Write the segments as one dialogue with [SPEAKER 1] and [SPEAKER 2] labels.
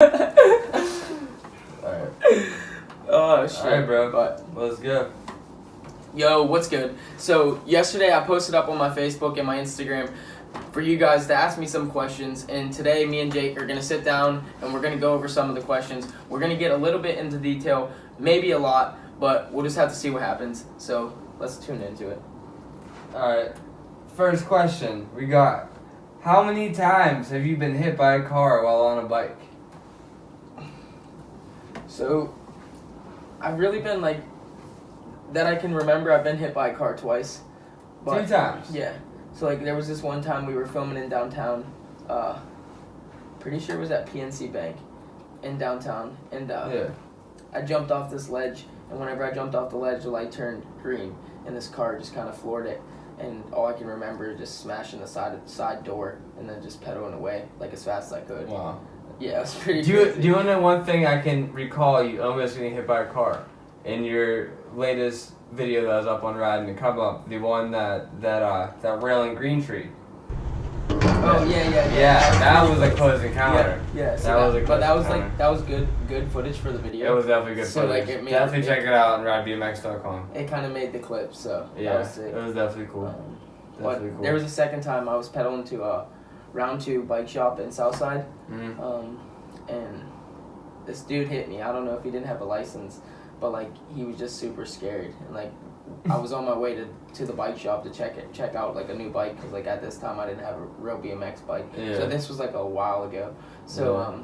[SPEAKER 1] Alright.
[SPEAKER 2] Oh shit.
[SPEAKER 1] Alright, bro.
[SPEAKER 2] But
[SPEAKER 1] Let's go.
[SPEAKER 2] yo, what's good? So yesterday I posted up on my Facebook and my Instagram for you guys to ask me some questions, and today me and Jake are gonna sit down and we're gonna go over some of the questions. We're gonna get a little bit into detail, maybe a lot, but we'll just have to see what happens. So let's tune into it.
[SPEAKER 1] Alright. First question we got. How many times have you been hit by a car while on a bike?
[SPEAKER 2] So I've really been like that I can remember. I've been hit by a car twice. But,
[SPEAKER 1] 2 times.
[SPEAKER 2] Yeah. So like there was this one time we were filming in downtown. Pretty sure it was at PNC Bank in downtown, and
[SPEAKER 1] Yeah.
[SPEAKER 2] I jumped off this ledge, and whenever I jumped off the ledge, the light turned green, and this car just kind of floored it. And all I can remember is just smashing the side door and then just pedaling away like as fast as I could.
[SPEAKER 1] Wow.
[SPEAKER 2] Yeah, it was pretty
[SPEAKER 1] Do
[SPEAKER 2] crazy.
[SPEAKER 1] you want to know one thing I can recall you almost getting hit by a car? In your latest video that was up on Riding the Come Up, the one that railing green tree.
[SPEAKER 2] Oh yeah.
[SPEAKER 1] Yeah, that was a close encounter.
[SPEAKER 2] Yeah. So
[SPEAKER 1] That was a
[SPEAKER 2] but
[SPEAKER 1] close
[SPEAKER 2] that was
[SPEAKER 1] encounter.
[SPEAKER 2] that was good footage for the video.
[SPEAKER 1] It was definitely good
[SPEAKER 2] So,
[SPEAKER 1] footage.
[SPEAKER 2] like, it made-
[SPEAKER 1] Definitely check it out on ridebmx.com.
[SPEAKER 2] It kind of made the clip, so
[SPEAKER 1] Yeah,
[SPEAKER 2] that was sick.
[SPEAKER 1] it was definitely cool.
[SPEAKER 2] But
[SPEAKER 1] Definitely cool.
[SPEAKER 2] there was a second time I was pedaling to a Round 2 bike shop in Southside,
[SPEAKER 1] Mhm.
[SPEAKER 2] and this dude hit me. I don't know if he didn't have a license, but like he was just super scared, and like I was on my way to the bike shop to check out like a new bike, because like at this time I didn't have a real BMX bike.
[SPEAKER 1] Yeah.
[SPEAKER 2] So this was like a while ago. So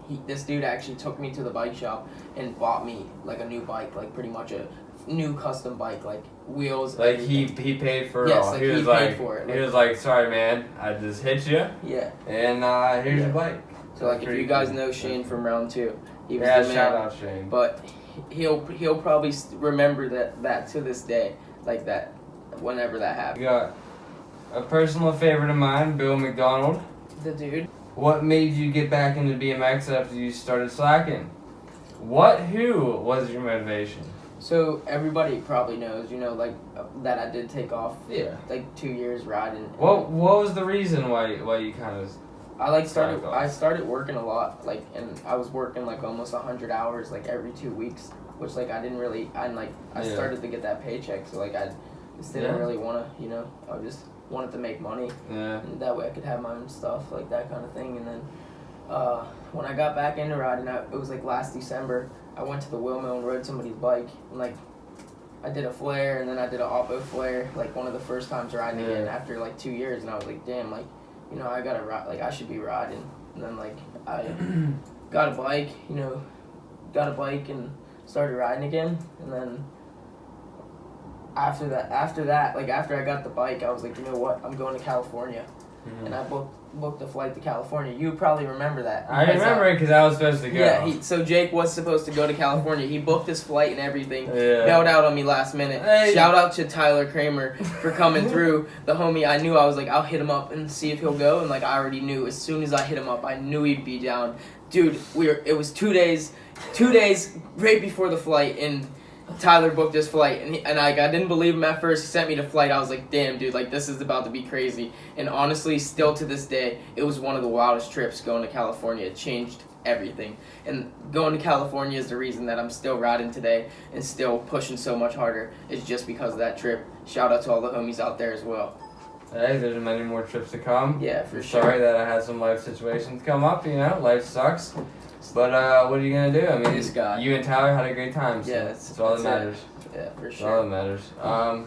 [SPEAKER 1] Yeah.
[SPEAKER 2] this dude actually took me to the bike shop and bought me like a new bike, like pretty much a new custom bike, like wheels.
[SPEAKER 1] Like
[SPEAKER 2] everything.
[SPEAKER 1] he paid for it
[SPEAKER 2] Yes,
[SPEAKER 1] all.
[SPEAKER 2] like,
[SPEAKER 1] he was
[SPEAKER 2] he
[SPEAKER 1] like,
[SPEAKER 2] paid for it,
[SPEAKER 1] he
[SPEAKER 2] like-
[SPEAKER 1] was like, sorry man, I just hit you,
[SPEAKER 2] Yeah.
[SPEAKER 1] and here's
[SPEAKER 2] Yeah.
[SPEAKER 1] your bike.
[SPEAKER 2] So like if
[SPEAKER 1] Pretty
[SPEAKER 2] you guys
[SPEAKER 1] cool.
[SPEAKER 2] know Shane from Round 2, he was
[SPEAKER 1] Yeah,
[SPEAKER 2] the man.
[SPEAKER 1] shout out Shane.
[SPEAKER 2] But he'll probably remember that to this day, like that, whenever that
[SPEAKER 1] We
[SPEAKER 2] happened.
[SPEAKER 1] got a personal favorite of mine, Bill McDonald.
[SPEAKER 2] The dude.
[SPEAKER 1] What made you get back into BMX after you started slacking? Who was your motivation?
[SPEAKER 2] So everybody probably knows, like that I did take off
[SPEAKER 1] Yeah.
[SPEAKER 2] like 2 years riding.
[SPEAKER 1] What was the reason why you kind of?
[SPEAKER 2] I
[SPEAKER 1] Slacked off?
[SPEAKER 2] I started working a lot, like, and I was working like almost 100 hours like every 2 weeks, which like I
[SPEAKER 1] Yeah.
[SPEAKER 2] started to get that paycheck, so like I just didn't
[SPEAKER 1] Yeah.
[SPEAKER 2] really want to, I just wanted to make money.
[SPEAKER 1] Yeah.
[SPEAKER 2] And that way I could have my own stuff, like that kind of thing. And then when I got back into riding, it was like last December, I went to the wheel mill and rode somebody's bike, and like I did a flare, and then I did an oppo flare, like one of the first times riding
[SPEAKER 1] Yeah.
[SPEAKER 2] again after like 2 years, and I was like, damn, like, I gotta ride, like I should be riding. And then like I got a bike, and started riding again. And then after that, like after I got the bike, I was like, you know what, I'm going to California.
[SPEAKER 1] Mhm.
[SPEAKER 2] And I booked a flight to California. You probably remember that.
[SPEAKER 1] I remember it because I was supposed to go.
[SPEAKER 2] Yeah, so Jake was supposed to go to California. He booked his flight and everything.
[SPEAKER 1] Yeah.
[SPEAKER 2] Bailed out on me last minute.
[SPEAKER 1] Hey.
[SPEAKER 2] Shout out to Tyler Kramer for coming through. The homie, I knew, I was like, I'll hit him up and see if he'll go. And like I already knew, as soon as I hit him up, I knew he'd be down. Dude, it was 2 days right before the flight, and Tyler booked his flight, and I didn't believe him at first. He sent me the flight. I was like, damn, dude, like this is about to be crazy. And honestly, still to this day, it was one of the wildest trips going to California. It changed everything. And going to California is the reason that I'm still riding today and still pushing so much harder. It's just because of that trip. Shout out to all the homies out there as well.
[SPEAKER 1] Hey, there's many more trips to come.
[SPEAKER 2] Yeah, for sure.
[SPEAKER 1] Sorry that I had some life situations come up. Life sucks. But what are you gonna do? I mean,
[SPEAKER 2] This guy.
[SPEAKER 1] you and Tyler had a great time. So
[SPEAKER 2] Yeah,
[SPEAKER 1] that's all that
[SPEAKER 2] that's it.
[SPEAKER 1] matters.
[SPEAKER 2] Yeah, for
[SPEAKER 1] That's all that
[SPEAKER 2] sure.
[SPEAKER 1] matters.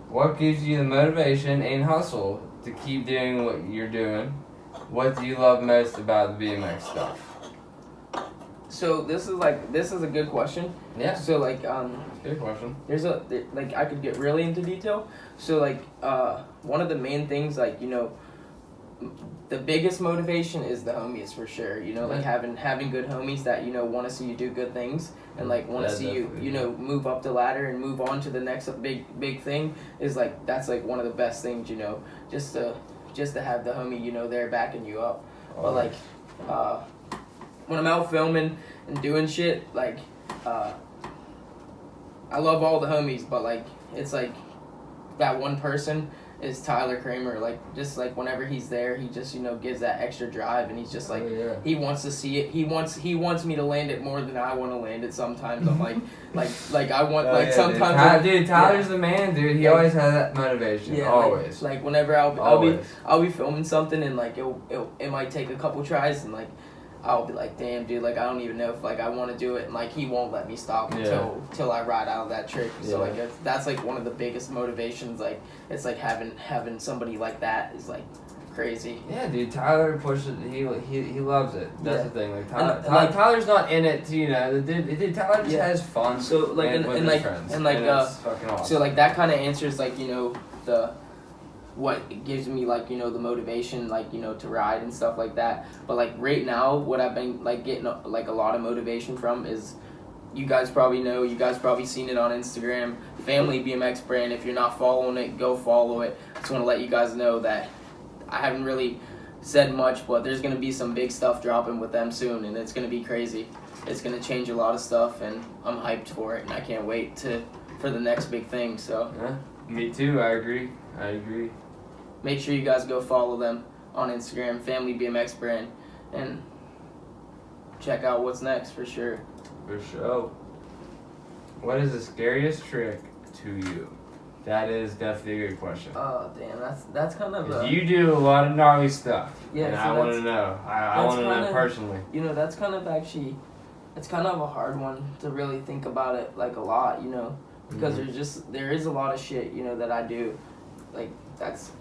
[SPEAKER 1] What gives you the motivation and hustle to keep doing what you're doing? What do you love most about the BMX stuff?
[SPEAKER 2] So this is a good question.
[SPEAKER 1] Yeah,
[SPEAKER 2] So like
[SPEAKER 1] good question.
[SPEAKER 2] like I could get really into detail. So like one of the main things, like the biggest motivation is the homies for sure. Like having good homies that want to see you do good things, and like want to
[SPEAKER 1] Yeah,
[SPEAKER 2] see you
[SPEAKER 1] definitely.
[SPEAKER 2] move up the ladder and move on to the next big thing, is like that's like one of the best things, just to have the homie there backing you up. But like when I'm out filming and doing shit, like I love all the homies, but like it's like that one person is Tyler Kramer. Like, just like whenever he's there, he just, you know, gives that extra drive, and he's just like, he wants to see it. He wants me to land it more than I want to land it. Sometimes I'm like I want sometimes.
[SPEAKER 1] Dude, Tyler's the man, dude. He always has that motivation.
[SPEAKER 2] Yeah,
[SPEAKER 1] always.
[SPEAKER 2] Like whenever I'll be filming something, and like it might take a couple tries, and like I'll be like, damn, dude, like I don't even know if like I want to do it, and like he won't let me stop until I ride out of that trick. So like that's like one of the biggest motivations. Like it's like having somebody like that is like crazy.
[SPEAKER 1] Yeah, dude, Tyler pushes. He loves it. That's the thing. Like Tyler's not in it to, you know. Dude, Tyler just has fun.
[SPEAKER 2] So like
[SPEAKER 1] and
[SPEAKER 2] like
[SPEAKER 1] friends,
[SPEAKER 2] and like
[SPEAKER 1] it's fucking awesome.
[SPEAKER 2] So like that kind of answers like, you know, what gives me like, you know, the motivation, like, you know, to ride and stuff like that. But like right now, what I've been like getting like a lot of motivation from is, you guys probably know, you guys probably seen it on Instagram, Family BMX brand. If you're not following it, go follow it. I just want to let you guys know that I haven't really said much, but there's going to be some big stuff dropping with them soon, and it's going to be crazy. It's going to change a lot of stuff, and I'm hyped for it, and I can't wait for the next big thing. So
[SPEAKER 1] yeah, me too. I agree.
[SPEAKER 2] Make sure you guys go follow them on Instagram, Family BMX brand, and check out what's next for sure.
[SPEAKER 1] For sure. What is the scariest trick to you? That is definitely a good question.
[SPEAKER 2] Oh damn, that's kind of
[SPEAKER 1] you do a lot of gnarly stuff.
[SPEAKER 2] Yeah,
[SPEAKER 1] and
[SPEAKER 2] so
[SPEAKER 1] I want to know. I want to know personally.
[SPEAKER 2] You know, that's kind of actually, it's kind of a hard one to really think about it like a lot. You know, because there is a lot of shit, you know, that I do, like that's.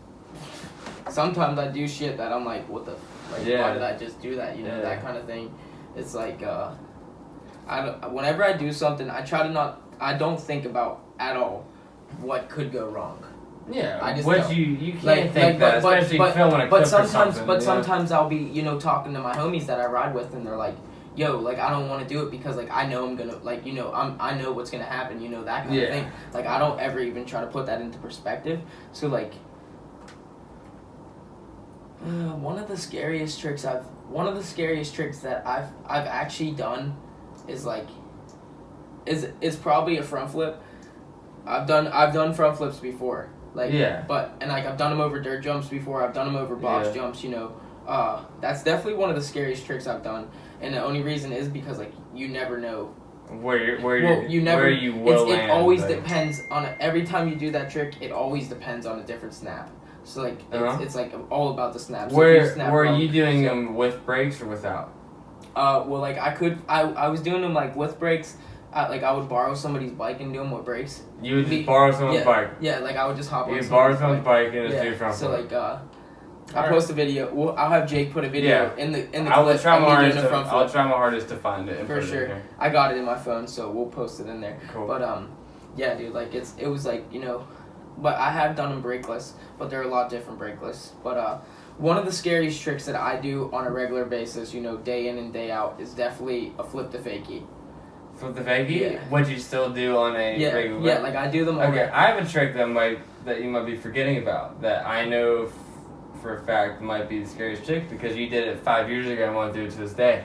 [SPEAKER 2] Sometimes I do shit that I'm like, what the, like, why did I just do that? You know, that kind of thing. It's like, whenever I do something, I don't think about at all what could go wrong.
[SPEAKER 1] Yeah,
[SPEAKER 2] I just
[SPEAKER 1] you can't think that, especially filming a clip or something.
[SPEAKER 2] But sometimes I'll be, you know, talking to my homies that I ride with, and they're like, yo, like, I don't want to do it because, like, I know I'm gonna, like, you know, I know what's gonna happen, you know, that kind of thing. Like, I don't ever even try to put that into perspective. So, like, one of the scariest tricks that I've actually done is like is probably a front flip. I've done front flips before, like, but and like I've done them over dirt jumps before. I've done them over box jumps. You know, that's definitely one of the scariest tricks I've done, and the only reason is because like you never know
[SPEAKER 1] where you will land.
[SPEAKER 2] It always depends on every time you do that trick. It always depends on a different snap. So like it's like all about the snaps.
[SPEAKER 1] Were you doing them with brakes or without?
[SPEAKER 2] Well, like I was doing them like with brakes. Like I would borrow somebody's bike and do them with brakes.
[SPEAKER 1] You would just borrow someone's bike.
[SPEAKER 2] Yeah, like I would just hop on.
[SPEAKER 1] You borrow someone's bike and just do front
[SPEAKER 2] flip. So like
[SPEAKER 1] I'll
[SPEAKER 2] post a video. Well, I'll have Jake put a video in the clip.
[SPEAKER 1] I'll try my hardest to find it.
[SPEAKER 2] For sure. I got it in my phone, so we'll post it in there.
[SPEAKER 1] Cool.
[SPEAKER 2] But yeah, dude, like it was like, you know. But I have done them brakeless, but they're a lot different brakeless. But one of the scariest tricks that I do on a regular basis, you know, day in and day out, is definitely a flip to fakie.
[SPEAKER 1] Flip the fakie?
[SPEAKER 2] Yeah.
[SPEAKER 1] What you still do on a regular?
[SPEAKER 2] Yeah, like I do them.
[SPEAKER 1] Okay, I have a trick that you might be forgetting about that I know for a fact might be the scariest trick because you did it 5 years ago and want to do it to this day.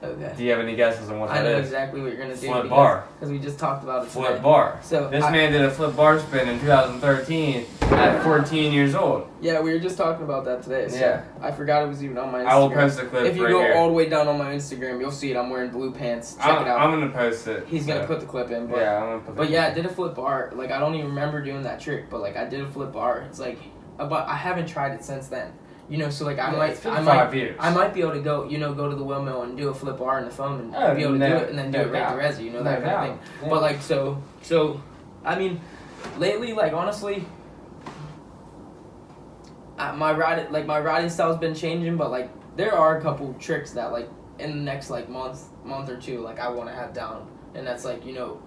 [SPEAKER 2] Okay.
[SPEAKER 1] Do you have any guesses on what that is?
[SPEAKER 2] I know exactly what you're going to do.
[SPEAKER 1] Flip bar.
[SPEAKER 2] Because we just talked about it today.
[SPEAKER 1] Flip bar.
[SPEAKER 2] So
[SPEAKER 1] this man did a flip bar spin in 2013 at 14 years old.
[SPEAKER 2] Yeah, we were just talking about that today. So I forgot it was even on my Instagram.
[SPEAKER 1] I will post the clip
[SPEAKER 2] if you
[SPEAKER 1] right
[SPEAKER 2] go
[SPEAKER 1] here.
[SPEAKER 2] all the way down on my Instagram, you'll see it. I'm wearing blue pants. Check it out.
[SPEAKER 1] I'm going to post it.
[SPEAKER 2] He's going to put the clip in. But,
[SPEAKER 1] yeah, I'm going to put the
[SPEAKER 2] clip in. I did a flip bar. Like, I don't even remember doing that trick, but, like, I did a flip bar. It's like, but I haven't tried it since then. You know, so like I might be able to go to the windmill and do a flip bar in the foam and be able to do it and then do it right to resi, you know, that kind of thing. Yeah. But like so I mean, lately, like honestly, my riding style's been changing, but like there are a couple tricks that like in the next like month or two, like I want to have down, and that's like, you know,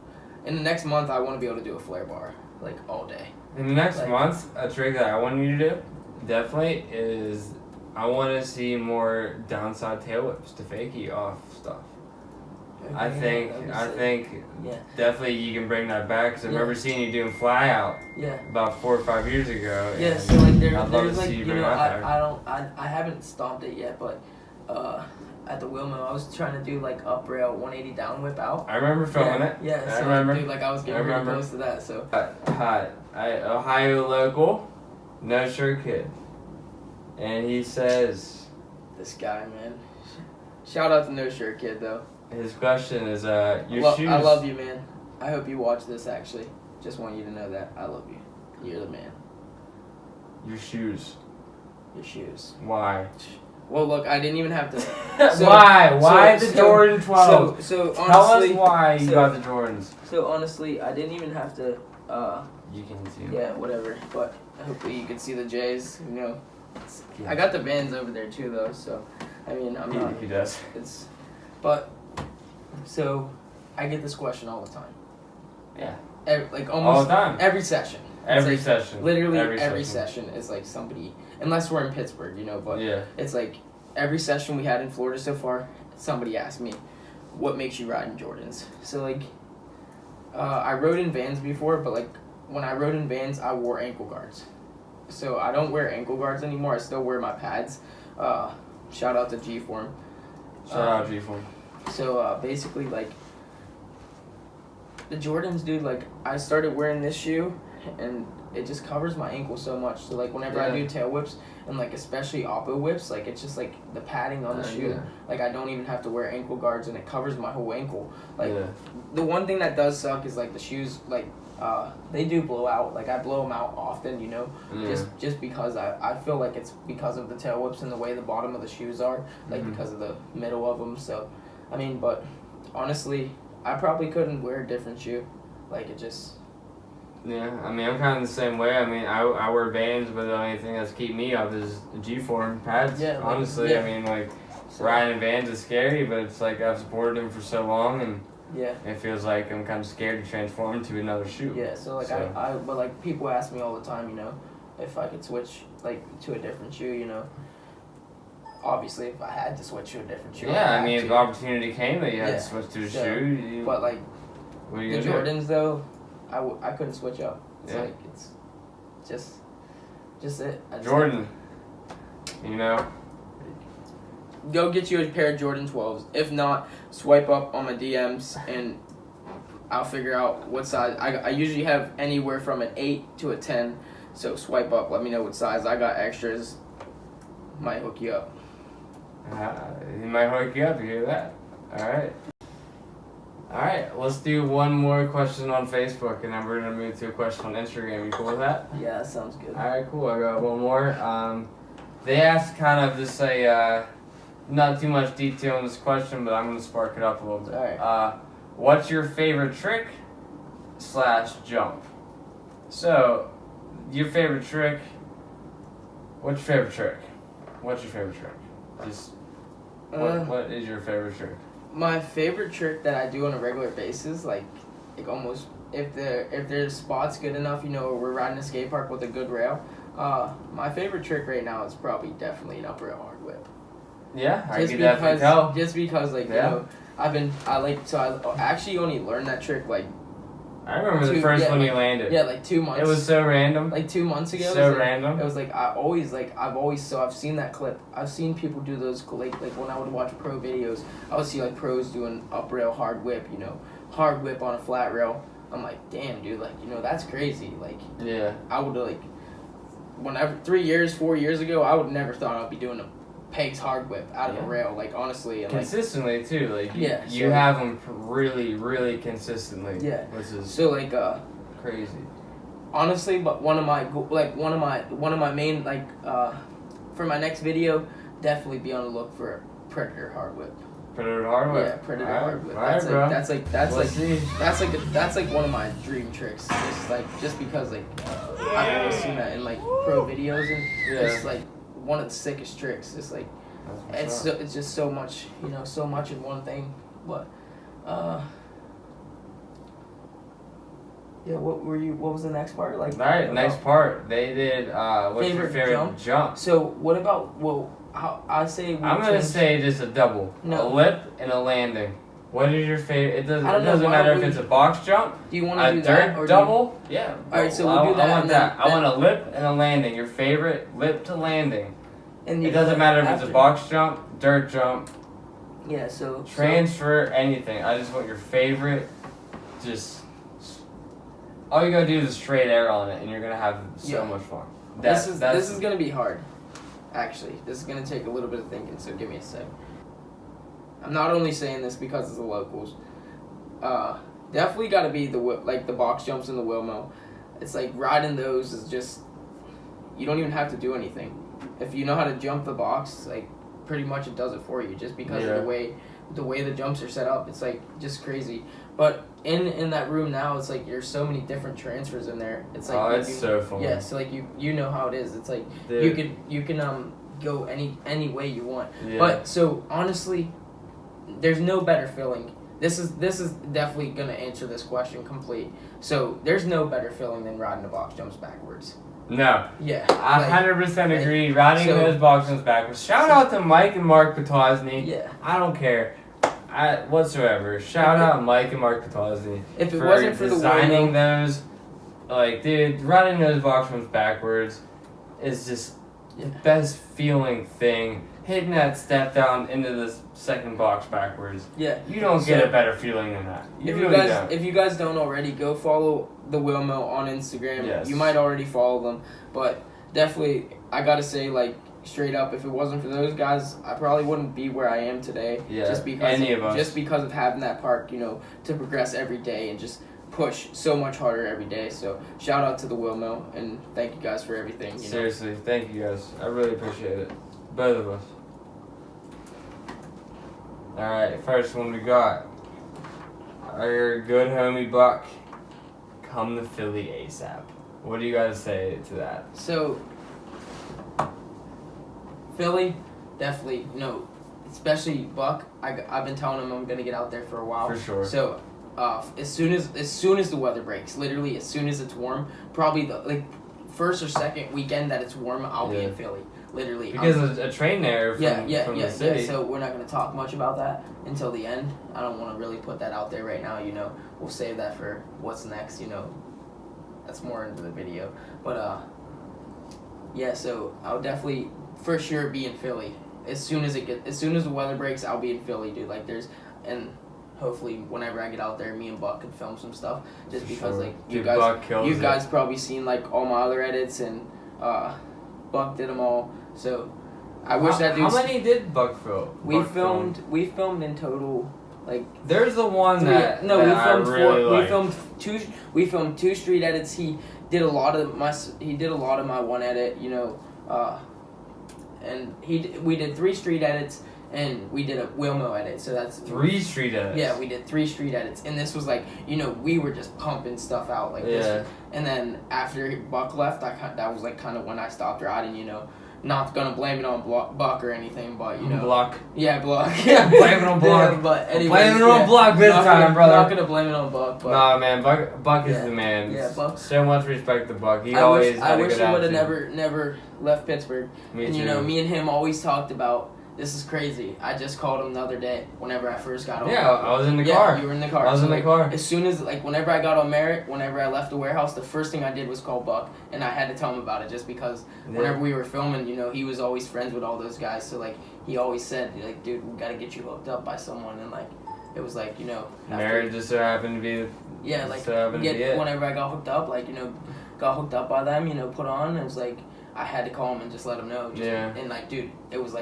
[SPEAKER 2] in the next month I want to be able to do a flare bar like all day.
[SPEAKER 1] In the next month, a trick that I want you to do. Definitely is I want to see more downside tail whips to fakie off stuff. Okay, I think definitely you can bring that back because I remember seeing you doing fly out about 4 or 5 years ago.
[SPEAKER 2] Yeah, so like
[SPEAKER 1] there's like, you know,
[SPEAKER 2] I haven't stomped it yet, but at the wheelmill I was trying to do like up rail 180 down whip out.
[SPEAKER 1] I remember filming it.
[SPEAKER 2] Yeah, so I remember. Dude, like I was getting really close to that. So
[SPEAKER 1] Ohio local. No Shirt Kid. And he says...
[SPEAKER 2] This guy, man. Shout out to No Shirt Kid, though.
[SPEAKER 1] His question is, your shoes...
[SPEAKER 2] I love you, man. I hope you watch this, actually. Just want you to know that. I love you. You're the man.
[SPEAKER 1] Your shoes.
[SPEAKER 2] Your shoes.
[SPEAKER 1] Why?
[SPEAKER 2] Well, look, I didn't even have to...
[SPEAKER 1] Why? Why the Jordan 12?
[SPEAKER 2] So honestly...
[SPEAKER 1] Tell us why you got the Jordans.
[SPEAKER 2] So, honestly, I didn't even have to...
[SPEAKER 1] You can see.
[SPEAKER 2] Yeah, whatever. But hopefully you can see the J's, you know.
[SPEAKER 1] Yeah.
[SPEAKER 2] I got the Vans over there, too, though, so... I mean, I'm not...
[SPEAKER 1] He does.
[SPEAKER 2] It's... But... So, I get this question all the time.
[SPEAKER 1] Yeah.
[SPEAKER 2] Like,
[SPEAKER 1] all
[SPEAKER 2] almost...
[SPEAKER 1] the time.
[SPEAKER 2] Every session.
[SPEAKER 1] Every
[SPEAKER 2] like,
[SPEAKER 1] session.
[SPEAKER 2] Literally every session is like somebody, unless we're in Pittsburgh, you know, but
[SPEAKER 1] yeah.
[SPEAKER 2] It's like every session we had in Florida so far, somebody asked me, what makes you ride in Jordans? So like, I rode in Vans before, but like when I rode in Vans, I wore ankle guards. So I don't wear ankle guards anymore, I still wear my pads. Shout out to G-Form.
[SPEAKER 1] Shout out G-Form.
[SPEAKER 2] So basically like, the Jordans, dude, like I started wearing this shoe and it just covers my ankle so much. So like whenever I do tail whips and like especially oppo whips, like it's just like the padding on the shoe. Like I don't even have to wear ankle guards and it covers my whole ankle. Like the one thing that does suck is like the shoes, like they do blow out. Like I blow them out often, you know, just because I feel like it's because of the tail whips and the way the bottom of the shoes are, like because of the middle of them. So I mean, but honestly, I probably couldn't wear a different shoe. Like it just.
[SPEAKER 1] Yeah, I mean, I'm kind of the same way. I mean, I wear Vans, but the only thing that's keeping me up is G-Form pads.
[SPEAKER 2] Yeah, like,
[SPEAKER 1] honestly, I mean, like, riding in Vans is scary, but it's like I've supported them for so long, and it feels like I'm kind of scared to transform to another shoe.
[SPEAKER 2] Yeah, so like but like people ask me all the time, you know, if I could switch like to a different shoe, you know. Obviously, if I had to switch to a different shoe.
[SPEAKER 1] Yeah, I mean, if the opportunity came that you had to switch to a shoe,
[SPEAKER 2] but like,
[SPEAKER 1] what are you
[SPEAKER 2] the
[SPEAKER 1] gonna
[SPEAKER 2] Jordans though. I couldn't switch up. It's like, it's just it.
[SPEAKER 1] Jordan, you know.
[SPEAKER 2] Go get you a pair of Jordan 12s. If not, swipe up on my DMs and I'll figure out what size. I usually have anywhere from an 8 to a 10. So swipe up, let me know what size. I got extras. Might hook you up.
[SPEAKER 1] He might hook you up, you hear that? Alright. Alright, let's do one more question on Facebook and then we're going to move to a question on Instagram. You cool with that?
[SPEAKER 2] Yeah, that sounds good.
[SPEAKER 1] Alright, cool. I got one more. They asked kind of just not too much detail in this question, but I'm going to spark it up a little bit.
[SPEAKER 2] Alright.
[SPEAKER 1] What's your favorite trick / jump? So, your favorite trick, what's your favorite trick? What's your favorite trick? Just, what is your favorite trick?
[SPEAKER 2] My favorite trick that I do on a regular basis, like almost if the spot's good enough, you know, we're riding a skate park with a good rail. My favorite trick right now is probably definitely an up rail hard whip.
[SPEAKER 1] Yeah, I can definitely tell.
[SPEAKER 2] Just because, like, you know, I actually only learned that trick like.
[SPEAKER 1] I remember the first one you landed.
[SPEAKER 2] Yeah, like 2 months.
[SPEAKER 1] It was so random.
[SPEAKER 2] Like 2 months ago.
[SPEAKER 1] So random.
[SPEAKER 2] It was like I've seen that clip. I've seen people do those like when I would watch pro videos. I would see like pros doing up rail hard whip, you know, hard whip on a flat rail. I'm like, damn, dude, like, you know, that's crazy. Like, yeah, I would like, whenever 4 years ago, I would never thought I'd be doing a pegs hard whip out of a rail, like, honestly. And
[SPEAKER 1] consistently,
[SPEAKER 2] like,
[SPEAKER 1] too, like, you have them really, really consistently.
[SPEAKER 2] Yeah.
[SPEAKER 1] Which is
[SPEAKER 2] so, like,
[SPEAKER 1] crazy.
[SPEAKER 2] Honestly, but one of my main, like, for my next video, definitely be on the look for a Predator hard whip.
[SPEAKER 1] Predator hard whip?
[SPEAKER 2] Yeah, Predator hard whip. That's like one of my dream tricks. It's like, just because, like, I've always seen that in, like, pro videos, and it's, like, one of the sickest tricks. It's like, it's just so much, you know, so much in one thing. But yeah, what was the next part? Like,
[SPEAKER 1] alright, next part. They did what's your favorite jump?
[SPEAKER 2] So what about I'm
[SPEAKER 1] gonna say just a double. A lip and a landing. What is your favorite? It doesn't matter if it's a box jump.
[SPEAKER 2] Do you want to do that?
[SPEAKER 1] Or double? Yeah.
[SPEAKER 2] Alright, so we'll do that.
[SPEAKER 1] I want that. I want a lip and a landing. Your favorite lip to landing. And it doesn't matter if it's a box jump, dirt jump.
[SPEAKER 2] Yeah, so
[SPEAKER 1] transfer anything. I just want your favorite. Just all you gotta do is straight air on it, and you're gonna have so much fun.
[SPEAKER 2] This is gonna be hard. Actually, this is gonna take a little bit of thinking. So give me a sec. I'm not only saying this because it's the locals. Definitely got to be the box jumps in the wheel mill. It's like riding those is just, you don't even have to do anything. If you know how to jump the box, like pretty much it does it for you, just because of the way the jumps are set up. It's like just crazy. But in that room now, it's like there's so many different transfers in there. It's like
[SPEAKER 1] it's so fun.
[SPEAKER 2] Yeah, so like you know how it is. It's like you can go any way you want. Yeah. But so honestly, there's no better feeling. This is definitely gonna answer this question complete. So there's no better feeling than riding the box jumps backwards.
[SPEAKER 1] No.
[SPEAKER 2] Yeah.
[SPEAKER 1] I 100% agree. Riding those box jumps backwards. Shout out to Mike and Mark Potosny.
[SPEAKER 2] Yeah.
[SPEAKER 1] I don't care. Whatsoever. Shout out Mike and Mark Potosny.
[SPEAKER 2] If it wasn't for
[SPEAKER 1] designing those, like, dude, riding those box jumps backwards is just the best feeling thing. Hitting that step down into the second box backwards.
[SPEAKER 2] Yeah.
[SPEAKER 1] You don't get a better feeling than that.
[SPEAKER 2] If you guys don't already, go follow the Wheel Mill on Instagram. Yes. You might already follow them, but definitely, I gotta say, like, straight up, if it wasn't for those guys, I probably wouldn't be where I am today.
[SPEAKER 1] Yeah.
[SPEAKER 2] Just because of having that park, to progress every day and just push so much harder every day. So shout out to the Wheel Mill and thank you guys for everything.
[SPEAKER 1] Seriously, thank you guys. I really appreciate it. Both of us. Alright, first one we got. Our good homie Buck. Come to Philly ASAP. What do you guys say to that?
[SPEAKER 2] So, Philly, definitely, especially Buck. I've been telling him I'm gonna get out there for a while.
[SPEAKER 1] For sure.
[SPEAKER 2] So, as soon as the weather breaks, literally as soon as it's warm, probably the first or second weekend that it's warm, I'll be in Philly. Literally.
[SPEAKER 1] Because there's a train there from the city.
[SPEAKER 2] Yeah, so we're not going to talk much about that until the end. I don't want to really put that out there right now, We'll save that for what's next, That's more into the video. But, so I'll definitely, for sure, be in Philly. As soon as the weather breaks, I'll be in Philly, dude. And hopefully whenever I get out there, me and Buck can film some stuff. Just because, you guys probably seen, all my other edits, and Buck did them all. So, I wish that dude.
[SPEAKER 1] How many did Buck film?
[SPEAKER 2] We filmed in total,
[SPEAKER 1] There's the one that.
[SPEAKER 2] No,
[SPEAKER 1] that
[SPEAKER 2] we filmed
[SPEAKER 1] really
[SPEAKER 2] We filmed two street edits. He did a lot of my one edit, and we did 3 street edits. And we did a Wheel Mill edit, so that's
[SPEAKER 1] 3 street edits.
[SPEAKER 2] Yeah, we did 3 street edits, and this was we were just pumping stuff out this. And then after Buck left, that was kind of when I stopped riding. Not gonna blame it on Buck or anything, but
[SPEAKER 1] Block.
[SPEAKER 2] Yeah, Block.
[SPEAKER 1] Yeah, blame it on Block.
[SPEAKER 2] Yeah, but anyway,
[SPEAKER 1] blame it on Block this time, brother.
[SPEAKER 2] I'm not gonna blame it on Buck. But
[SPEAKER 1] nah, man, Buck is the man.
[SPEAKER 2] Yeah, Buck.
[SPEAKER 1] So much respect to Buck. I
[SPEAKER 2] wish he would have never left Pittsburgh.
[SPEAKER 1] Me
[SPEAKER 2] and
[SPEAKER 1] too.
[SPEAKER 2] Me and him always talked about. This is crazy. I just called him the other day whenever I first got on.
[SPEAKER 1] Yeah, I was in the car.
[SPEAKER 2] You were in the car.
[SPEAKER 1] I was in the car.
[SPEAKER 2] As soon as, whenever I got on Merritt, whenever I left the warehouse, the first thing I did was call Buck. And I had to tell him about it just because whenever we were filming, he was always friends with all those guys. So, he always said, dude, we got to get you hooked up by someone. And, it was
[SPEAKER 1] Merritt just so happened to be
[SPEAKER 2] whenever I got hooked up, got hooked up by them, put on, it was I had to call him and just let him know. And, dude, it was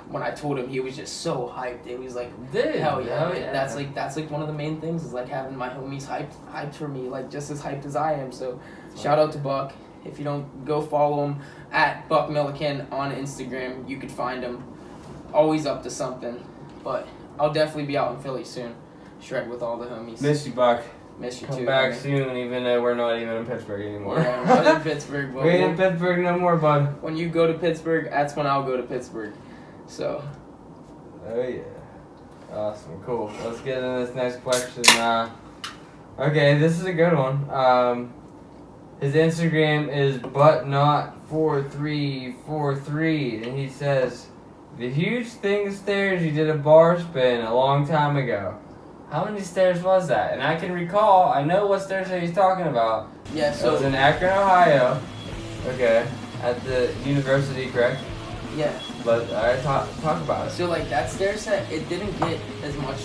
[SPEAKER 2] when I told him, he was just so hyped. It was hell yeah. That's one of the main things is having my homies hyped for me, just as hyped as I am. So shout out to Buck. If you don't, go follow him at Buck Milliken on Instagram. You could find him. Always up to something. But I'll definitely be out in Philly soon. Shred with all the homies.
[SPEAKER 1] Miss you, Buck.
[SPEAKER 2] Miss you
[SPEAKER 1] Come
[SPEAKER 2] too.
[SPEAKER 1] Come back soon, even though we're not even in Pittsburgh anymore.
[SPEAKER 2] Yeah, we're not in Pittsburgh.
[SPEAKER 1] We ain't in Pittsburgh no more, bud.
[SPEAKER 2] When you go to Pittsburgh, that's when I'll go to Pittsburgh. So.
[SPEAKER 1] Oh yeah. Awesome. Cool. Let's get into this next question. Okay, this is a good one. His Instagram is butnot4343, and he says, the huge thing stairs you did a bar spin a long time ago. How many stairs was that? And I can recall, I know what stairs that he's talking about.
[SPEAKER 2] Yeah, so.
[SPEAKER 1] It was in Akron, Ohio. Okay. At the university, correct?
[SPEAKER 2] Yeah.
[SPEAKER 1] But I talk about it.
[SPEAKER 2] So that stair set, it didn't get as much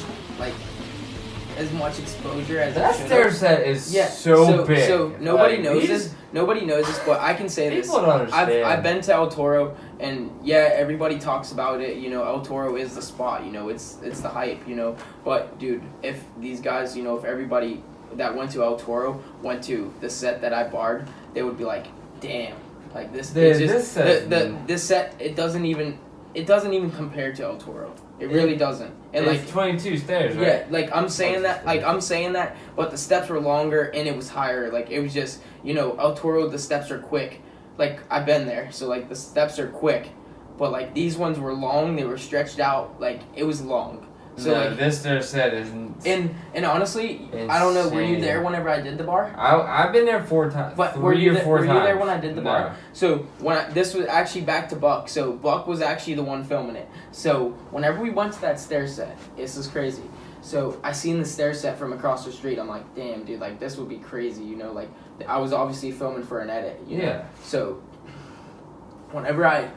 [SPEAKER 2] as much exposure as
[SPEAKER 1] that
[SPEAKER 2] it should
[SPEAKER 1] stair
[SPEAKER 2] have.
[SPEAKER 1] set is
[SPEAKER 2] Yeah,
[SPEAKER 1] so big.
[SPEAKER 2] So nobody
[SPEAKER 1] Like,
[SPEAKER 2] knows
[SPEAKER 1] these-
[SPEAKER 2] this. Nobody knows this, but I can say this.
[SPEAKER 1] People don't understand.
[SPEAKER 2] I've been to El Toro, and yeah, everybody talks about it. You know, El Toro is the spot. You know, it's the hype. You know, but dude, if these guys, you know, if everybody that went to El Toro went to the set that I barred, they would be like, damn, like this. This set it doesn't even compare to El Toro. It really doesn't. And
[SPEAKER 1] it's
[SPEAKER 2] like
[SPEAKER 1] 22 stairs, right?
[SPEAKER 2] yeah, like I'm saying that, but the steps were longer and it was higher. Like it was just, you know, El Toro, the steps are quick. Like I've been there, so like the steps are quick, but like these ones were long. They were stretched out. Like it was long. So
[SPEAKER 1] no,
[SPEAKER 2] like
[SPEAKER 1] this stair set is
[SPEAKER 2] and honestly, I don't know. Were you there whenever I did the bar?
[SPEAKER 1] I've been there 4 times.
[SPEAKER 2] But were you there when I did the
[SPEAKER 1] No.
[SPEAKER 2] bar? So this was actually back to Buck. So Buck was actually the one filming it. So whenever we went to that stair set, this is crazy. So I seen the stair set from across the street. I'm like, damn, dude, like this would be crazy. You know, like I was obviously filming for an edit. You know?
[SPEAKER 1] Yeah.
[SPEAKER 2] So whenever I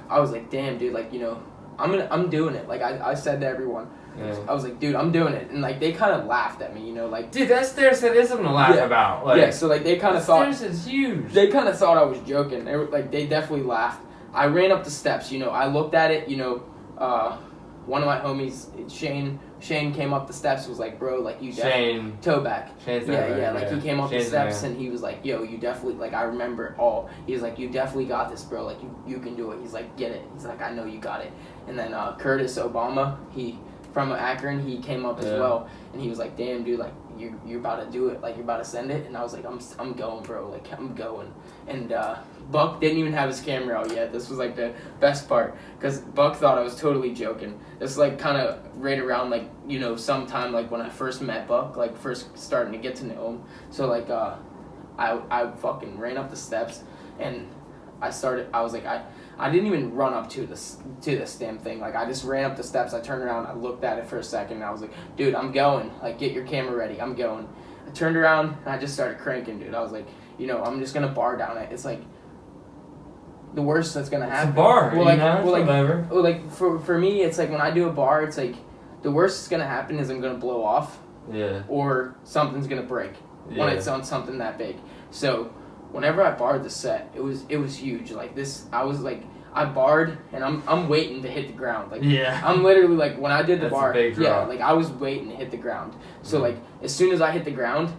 [SPEAKER 2] was like, damn, dude, like you know, I'm doing it. Like I said to everyone.
[SPEAKER 1] Yeah.
[SPEAKER 2] I was like, dude, I'm doing it, and like they kind of laughed at me, you know, like.
[SPEAKER 1] Dude, that stair set is something to laugh about. Like,
[SPEAKER 2] yeah, so like they kind of thought.
[SPEAKER 1] Stairs is huge.
[SPEAKER 2] They kind of thought I was joking. They were like, they definitely laughed. I ran up the steps, you know. I looked at it, you know. One of my homies, Shane came up the steps. Was like, bro, like you definitely toe back.
[SPEAKER 1] Shane's
[SPEAKER 2] yeah. Like he came up the steps
[SPEAKER 1] man.
[SPEAKER 2] and he was like, yo, you definitely like. I remember it all. He's like, you definitely got this, bro. Like you can do it. He's like, get it. He's like, I know you got it. And then Curtis Obama, from Akron, he came up as well, and he was like, damn, dude, like you're about to do it, like you're about to send it. And I was like, I'm going, bro, like I'm going. And Buck didn't even have his camera out yet. This was like the best part, because Buck thought I was totally joking. This like kind of right around like, you know, sometime like when I first met Buck, like first starting to get to know him. So like I fucking ran up the steps, and I was like, I didn't even run up to this damn thing. Like I just ran up the steps. I turned around. I looked at it for a second. And I was like, dude, I'm going. Like get your camera ready. I'm going. I turned around and I just started cranking, dude. I was like, you know, I'm just gonna bar down it. It's like the worst that's gonna happen.
[SPEAKER 1] It's a bar.
[SPEAKER 2] Like for me, it's like when I do a bar, it's like the worst that's gonna happen is I'm gonna blow off.
[SPEAKER 1] Yeah.
[SPEAKER 2] Or something's gonna break when it's on something that big. So. Whenever I barred the set, it was huge. Like this, I was like, I barred and I'm waiting to hit the ground. Like I'm literally like when I did the bar, like I was waiting to hit the ground. So like as soon as I hit the ground,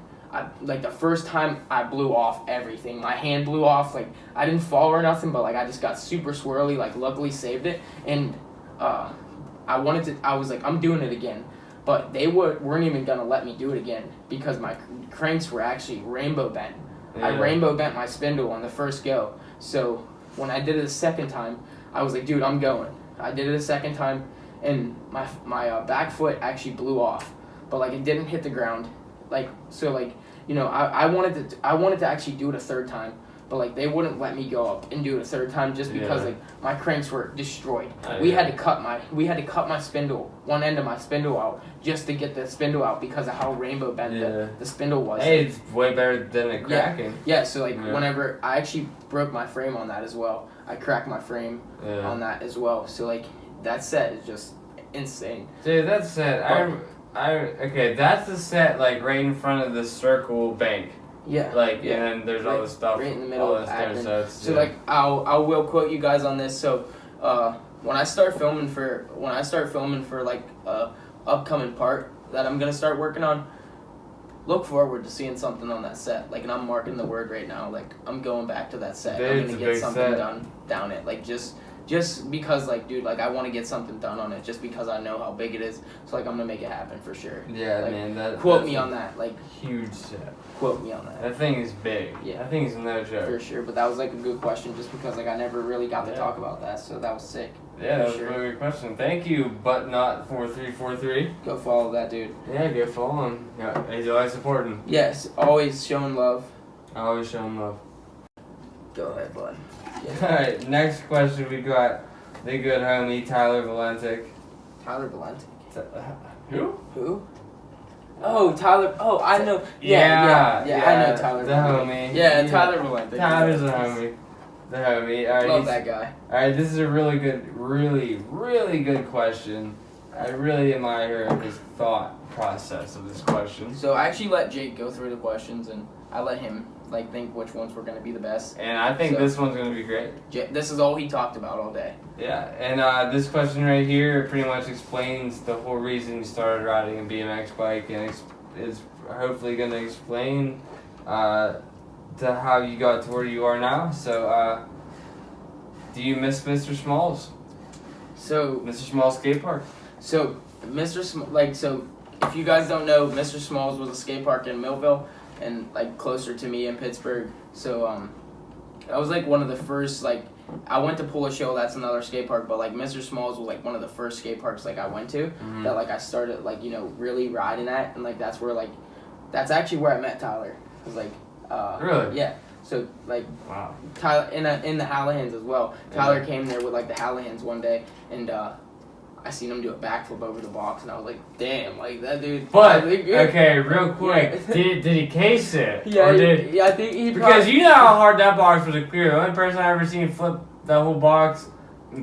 [SPEAKER 2] like the first time I blew off everything. My hand blew off. Like I didn't fall or nothing, but like I just got super swirly. Like luckily saved it, and I was like, I'm doing it again. But they weren't even gonna let me do it again because my cranks were actually rainbow bent. I rainbow bent my spindle on the first go. So when I did it a second time, I was like, dude, I'm going. I did it a second time, and my back foot actually blew off, but like it didn't hit the ground. Like so, like you know, I wanted to actually do it a third time, but like they wouldn't let me go up and do it a third time just because like my cranks were destroyed. We had to cut my spindle, one end of my spindle out just to get the spindle out because of how rainbow bent the spindle was.
[SPEAKER 1] Hey, it's way better than it cracking.
[SPEAKER 2] Yeah, so like whenever I actually broke my frame on that as well. I cracked my frame on that as well. So like that set is just insane.
[SPEAKER 1] Dude, that set okay, that's the set like right in front of the circle bank.
[SPEAKER 2] Yeah.
[SPEAKER 1] Like and then there's all the stuff
[SPEAKER 2] right in the middle of Akron.
[SPEAKER 1] Sets,
[SPEAKER 2] so like I will quote you guys on this. So when I start filming for like upcoming part that I'm gonna start working on, look forward to seeing something on that set. Like, and I'm marking the word right now. Like, I'm going back to that set.
[SPEAKER 1] Dude,
[SPEAKER 2] I'm gonna get something done down it. Like, just because, like, dude, like, I want to get something done on it. Just because I know how big it is. So, like, I'm gonna make it happen for sure.
[SPEAKER 1] Yeah,
[SPEAKER 2] like,
[SPEAKER 1] man.
[SPEAKER 2] Quote me on that. Like,
[SPEAKER 1] huge set.
[SPEAKER 2] Quote me on that.
[SPEAKER 1] That thing is big.
[SPEAKER 2] Yeah.
[SPEAKER 1] That thing is no joke.
[SPEAKER 2] For sure. But that was like a good question, just because like I never really got to talk about that. So that was sick.
[SPEAKER 1] Yeah, that was a really good question. Thank you, but not 4343.
[SPEAKER 2] Go follow that dude.
[SPEAKER 1] Yeah, go follow him. Yeah, he's always supporting.
[SPEAKER 2] Yes, always showing love.
[SPEAKER 1] Always showing love.
[SPEAKER 2] Go ahead, bud.
[SPEAKER 1] Yeah. Alright, next question we got the good homie Tyler Valentic.
[SPEAKER 2] Tyler Valentic.
[SPEAKER 1] Who?
[SPEAKER 2] Oh, Tyler. Oh, I know. Yeah, I know Tyler.
[SPEAKER 1] The homie.
[SPEAKER 2] Yeah, Tyler Valentic.
[SPEAKER 1] Tyler's the homie. The homie. All right,
[SPEAKER 2] love that guy.
[SPEAKER 1] All right, this is a really good question. I really admire his thought process of this question.
[SPEAKER 2] So I actually let Jake go through the questions, and I let him like think which ones were gonna be the best.
[SPEAKER 1] And I think this one's gonna be great.
[SPEAKER 2] This is all he talked about all day.
[SPEAKER 1] Yeah, and this question right here pretty much explains the whole reason you started riding a BMX bike, and is hopefully gonna explain to how you got to where you are now. So, do you miss Mr. Smalls?
[SPEAKER 2] So
[SPEAKER 1] Mr. Smalls skate park.
[SPEAKER 2] So so if you guys don't know, Mr. Smalls was a skate park in Millville, and like closer to me in Pittsburgh. So that was like one of the first, like, I went to Polish Hill, that's another skate park, but like Mr. Smalls was like one of the first skate parks like I went to that like I started like, you know, really riding at, and like that's where like that's actually where I met Tyler. Cause like
[SPEAKER 1] really?
[SPEAKER 2] Yeah. So like
[SPEAKER 1] wow.
[SPEAKER 2] Tyler in the Hallahans as well. Tyler came there with like the Hallahans one day, and I seen him do a backflip over the box, and I was like, damn, like that dude.
[SPEAKER 1] But okay, real quick, did he case it?
[SPEAKER 2] Yeah,
[SPEAKER 1] or
[SPEAKER 2] I think he
[SPEAKER 1] because you know how hard that box was to clear. The only person I ever seen flip that whole box,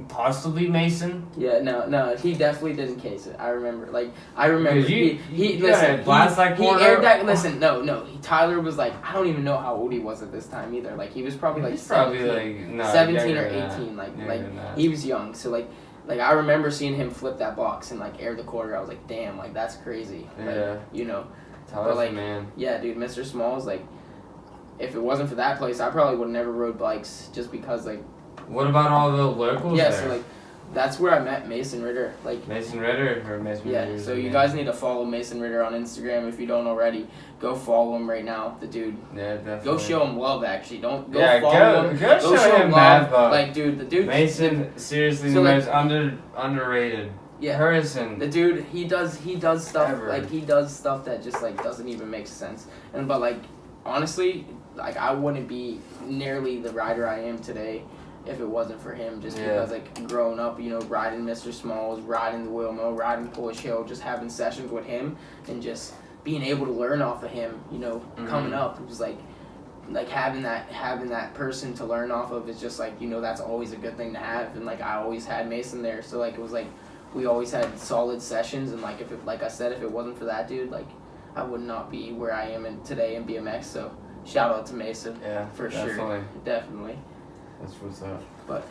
[SPEAKER 1] possibly Mason.
[SPEAKER 2] Yeah, no, he definitely didn't case it. I remember. He
[SPEAKER 1] listen.
[SPEAKER 2] He aired that. Listen, no. Tyler was like, I don't even know how old he was at this time either. Like he was probably like 17 or 18. Like he was young. So like I remember seeing him flip that box and like air the quarter. I was like, damn, like that's crazy.
[SPEAKER 1] Yeah.
[SPEAKER 2] You know.
[SPEAKER 1] Tyler's like, man.
[SPEAKER 2] Yeah, dude, Mr. Smalls, like, if it wasn't for that place, I probably would have never rode bikes just because like.
[SPEAKER 1] What about all the locals?
[SPEAKER 2] Yeah,
[SPEAKER 1] there?
[SPEAKER 2] so like, that's where I met Mason Ritter. Like
[SPEAKER 1] Mason Ritter or Mason Ritter.
[SPEAKER 2] Yeah, so you guys need to follow Mason Ritter on Instagram if you don't already. Go follow him right now, the dude.
[SPEAKER 1] Yeah, definitely.
[SPEAKER 2] Go show him love. Actually, don't go
[SPEAKER 1] follow
[SPEAKER 2] him.
[SPEAKER 1] Go show him love.
[SPEAKER 2] Like, dude, the dude.
[SPEAKER 1] Mason, seriously,
[SPEAKER 2] so
[SPEAKER 1] the most underrated.
[SPEAKER 2] Yeah,
[SPEAKER 1] person.
[SPEAKER 2] The dude, he does stuff
[SPEAKER 1] ever.
[SPEAKER 2] like he does stuff that just like doesn't even make sense. But like honestly, like I wouldn't be nearly the rider I am today if it wasn't for him, just because like growing up, you know, riding Mr. Smalls, riding the Wheel Mill, riding Polish Hill, just having sessions with him and just being able to learn off of him, you know, coming up, it was like having that person to learn off of is just like, you know, that's always a good thing to have. And like I always had Mason there, so like it was like we always had solid sessions, and like if it wasn't for that dude, like I would not be where I am today in BMX. So shout out to Mason.
[SPEAKER 1] Yeah,
[SPEAKER 2] for
[SPEAKER 1] definitely.
[SPEAKER 2] Sure. Definitely.
[SPEAKER 1] That's what's up.
[SPEAKER 2] But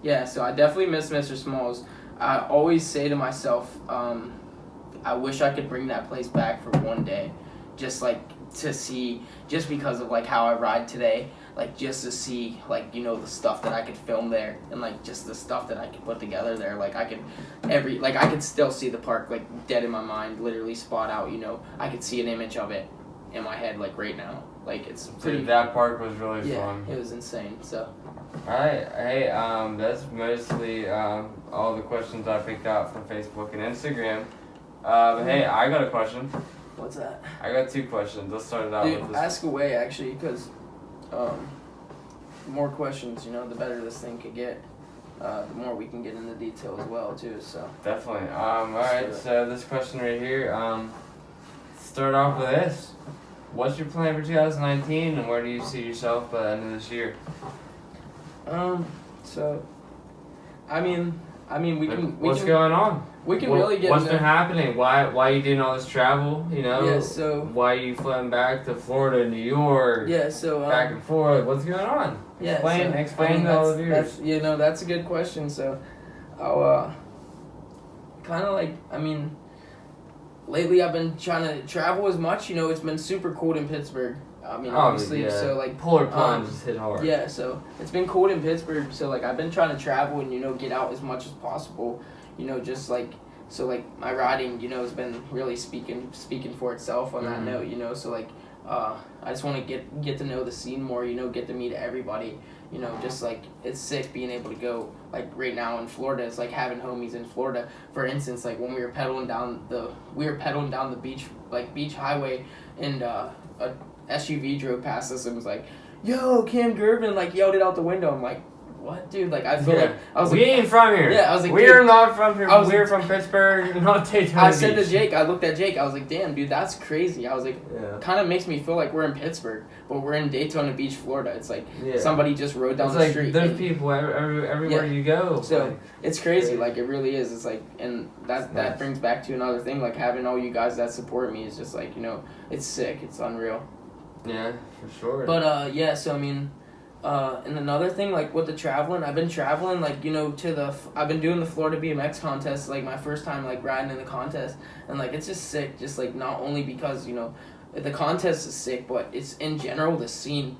[SPEAKER 2] yeah, so I definitely miss Mr. Smalls. I always say to myself, I wish I could bring that place back for one day, just like to see, just because of like how I ride today, like just to see like, you know, the stuff that I could film there, and like just the stuff that I could put together there. Like I could still see the park like dead in my mind, literally spot out, you know. I could see an image of it in my head like right now. Like it's pretty.
[SPEAKER 1] Dude, that park was really fun.
[SPEAKER 2] Yeah, it was insane. So.
[SPEAKER 1] Alright, hey, that's mostly all the questions I picked out from Facebook and Instagram. But hey, I got a question.
[SPEAKER 2] What's that?
[SPEAKER 1] I got two questions. Let's start it out with this.
[SPEAKER 2] Ask away, actually, because the more questions, you know, the better this thing could get. The more we can get into detail as well, too. So.
[SPEAKER 1] Definitely. Alright, so this question right here. Start off with this. What's your plan for 2019, and where do you see yourself by the end of this year?
[SPEAKER 2] So, I mean,
[SPEAKER 1] what's going on?
[SPEAKER 2] We can really get.
[SPEAKER 1] What's been happening? Why you doing all this travel? You know.
[SPEAKER 2] Yeah. So.
[SPEAKER 1] Why you flown back to Florida, New York?
[SPEAKER 2] Yeah. So.
[SPEAKER 1] Back and forth. What's going on?
[SPEAKER 2] Yeah.
[SPEAKER 1] Explain to all of yours.
[SPEAKER 2] That's a good question. So, I'll kind of like, lately I've been trying to travel as much. You know, it's been super cold in Pittsburgh. Obviously, so like
[SPEAKER 1] polar plunge just hit hard.
[SPEAKER 2] Yeah, so it's been cold in Pittsburgh. So like I've been trying to travel and, you know, get out as much as possible. You know, just like so like my riding, you know, has been really speaking for itself on that note. You know, so like I just want to get to know the scene more. You know, get to meet everybody. You know, just like it's sick being able to go like right now in Florida. It's like having homies in Florida. For instance, like when we were pedaling down the beach highway, and a SUV drove past us and was like, "Yo, Cam Girvin!" like yelled it out the window. I'm like, what, dude? Like, I feel like I was
[SPEAKER 1] we
[SPEAKER 2] like,
[SPEAKER 1] ain't from here.
[SPEAKER 2] Yeah, I was like,
[SPEAKER 1] we
[SPEAKER 2] dude,
[SPEAKER 1] are not from here.
[SPEAKER 2] I was
[SPEAKER 1] We're
[SPEAKER 2] like,
[SPEAKER 1] from Pittsburgh, not Daytona
[SPEAKER 2] I said
[SPEAKER 1] Beach.
[SPEAKER 2] to Jake, I looked at Jake, I was like, damn, dude, that's crazy. I was like, kind of makes me feel like we're in Pittsburgh, but we're in Daytona Beach, Florida. It's like somebody just rode down the street.
[SPEAKER 1] There's people everywhere you go.
[SPEAKER 2] So
[SPEAKER 1] like,
[SPEAKER 2] it's crazy, like it really is. It's like, and that brings back to another thing, like having all you guys that support me is just like, you know, it's sick. It's unreal.
[SPEAKER 1] Yeah, for sure.
[SPEAKER 2] But yeah, so I mean, and another thing, like with the traveling, I've been traveling, like, you know, I've been doing the Florida BMX contest, like my first time like riding in the contest, and like it's just sick, just like not only because, you know, the contest is sick, but it's in general the scene